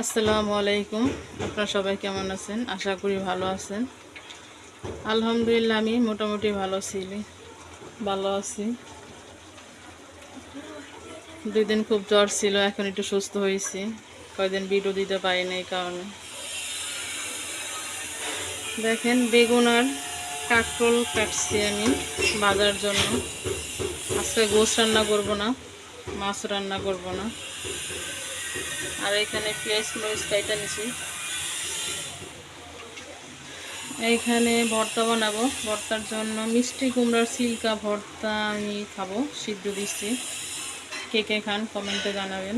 আসসালামু আলাইকুম। আপনারা সবাই কেমন আছেন? আশা করি ভালো আছেন। আলহামদুলিল্লাহ আমি মোটামুটি ভালো আছি। 2 দিন খুব জ্বর ছিল, এখন একটু সুস্থ হয়েছি। কয়দিন ভিডিও দিতে পারিনি এই কারণে। দেখেন বেগুন আর কাঁকরোল কাটছি আমি ভাজার জন্য। আজকে গোশ রান্না করব না, মাছ রান্না করব না। আর এখানে পেঁয়াজ মরিচ কাইটা নিছি। এইখানে ভর্তা বানাবো। ভর্তার জন্য মিষ্টি কুমড়ার সিল্কা ভর্তা আমি খাবো, সিদ্ধ দিচ্ছি। কে কে খান কমেন্টে জানাবেন।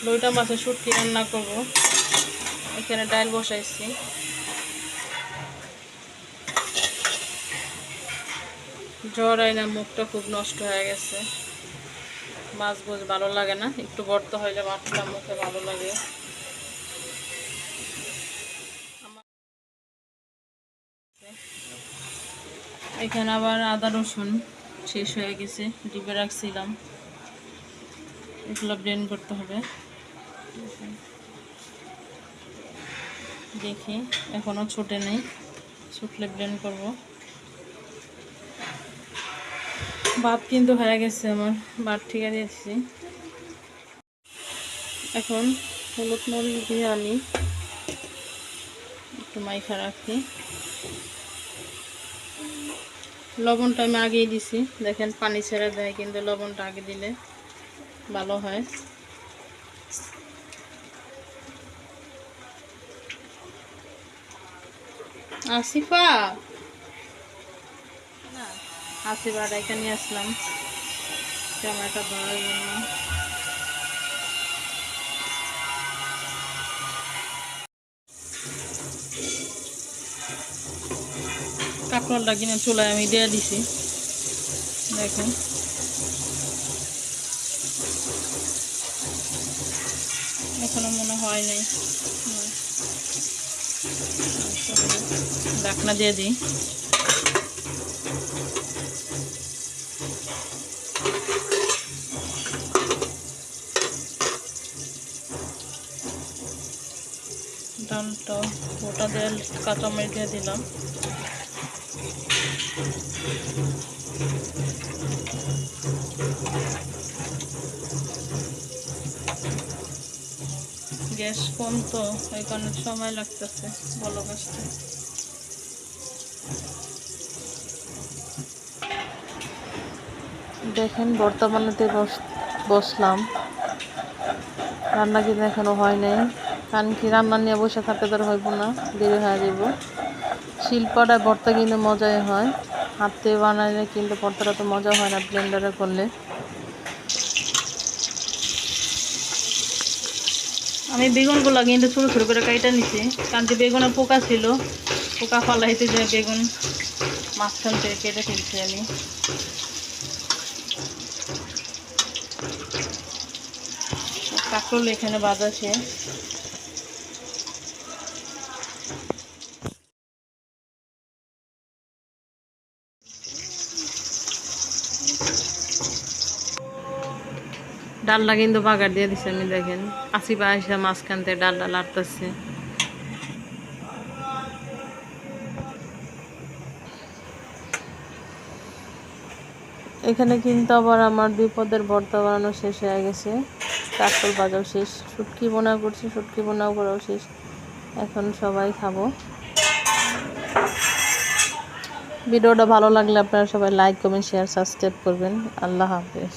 লইটা মাছের শুটকি রান্না করব। এখানে ডাল বসাইছি। জ্বর আইনা মুখটা খুব নষ্ট হয়ে গেছে। মাছ বোঝ ভালো লাগে না, একটু ভর্তা হইলে মাছটা মুখে ভালো লাগে। এখানে আবার আদা রসুন শেষ হয়ে গেছে, ডিপে রাখছিলাম। এগুলো ব্লেন্ড করতে হবে। দেখি এখনো ছোটে নেই, শুকলে ব্লেন্ড করব। ভাত কিন্তু হয়ে গেছে আমার, ভাত ঠিকা দিয়েছি। এখন হলুদ মরিচ দিয়ে আমি একটু মাইখা রাখি। লবণটা আমি আগেই দিছি, দেখেন পানি ছেড়ে দেয়, কিন্তু লবণটা আগে দিলে ভালো হয়। আসিফা আসিফা এখানে নিয়ে আসলাম ক্যামেরাটা ধরার জন্য। কাঁকরোলটা কিনে চুলায় আমি দিয়ে দিছি, দেখেন। এখনো মনে হয় নাই, ঢাকনা দিয়ে দিই। ডালটা ওটা দিয়ে কাঁচামরিচ দিয়ে দিলাম। গ্যাস কম তো এই কারণে সময় লাগতেছে বলো গাছটা। দেখেন ভর্তা বানাতে বসলাম। রান্না কিন্তু এখনো হয় নাই, কারণ কি রান্না নিয়ে বসে থাকতে ধর হইব না, দেরি হয়ে যাব। শিলপাটায় ভর্তা কিন্তু মজাই হয়, হাতে বানাইলে কিন্তু ভর্তাটা তো মজা হয় না ব্লেন্ডারে করলে। আমি বেগুনগুলো কিন্তু ছোটো ছোটো করে কাইটা নিছি, কারণ যে বেগুনের পোকা ছিল, পোকা ফালাইতে যে বেগুন মাঝখান থেকে কেটে ফেলছি আমি। কাঁকরোল এখানে বাজা শেষ। ডালটা কিন্তু বাগার দিয়ে দিচ্ছে আমি, দেখেন আসিফা আসা মাঝখান থেকে ডালটা লাড়তেছে। এখানে কিন্তু আবার আমার 2 পদের ভর্তা বানানো শেষ হয়ে গেছে, কাঁকরোল ভাজাও শেষ, শুটকি বোনা করছি, শুটকি বোনাও করাও শেষ। এখন সবাই খাবো। ভিডিওটা ভালো লাগলে আপনারা সবাই লাইক কমেন্ট শেয়ার সাবস্ক্রাইব করবেন। আল্লাহ হাফেজ।